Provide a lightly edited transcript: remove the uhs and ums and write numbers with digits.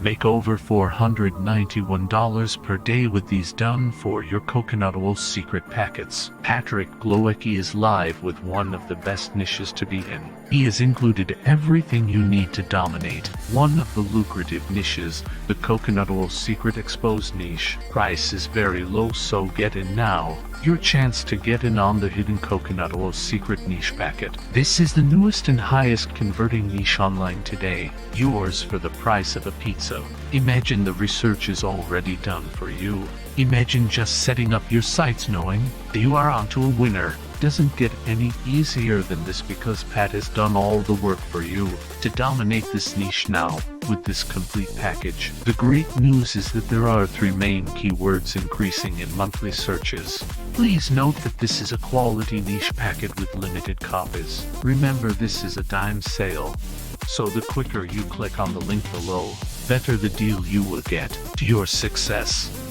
Make over $491 per day with these done for your coconut oil secret packets. Patrick Glowacki is live with one of the best niches to be in. He has included everything you need to dominate one of the lucrative niches, the coconut oil secret exposed niche. Price is very low, so get in now. Your chance to get in on the hidden coconut oil secret niche packet. This is the newest and highest converting niche online today. Yours for the price of a pizza. Imagine the research is already done for you. Imagine just setting up your sites knowing that you are onto a winner. Doesn't get any easier than this because Pat has done all the work for you to dominate this niche now with this complete package. The great news is that there are 3 main keywords increasing in monthly searches. Please note that this is a quality niche packet with limited copies. Remember, this is a dime sale, so the quicker you click on the link below, better the deal you will get. To your success.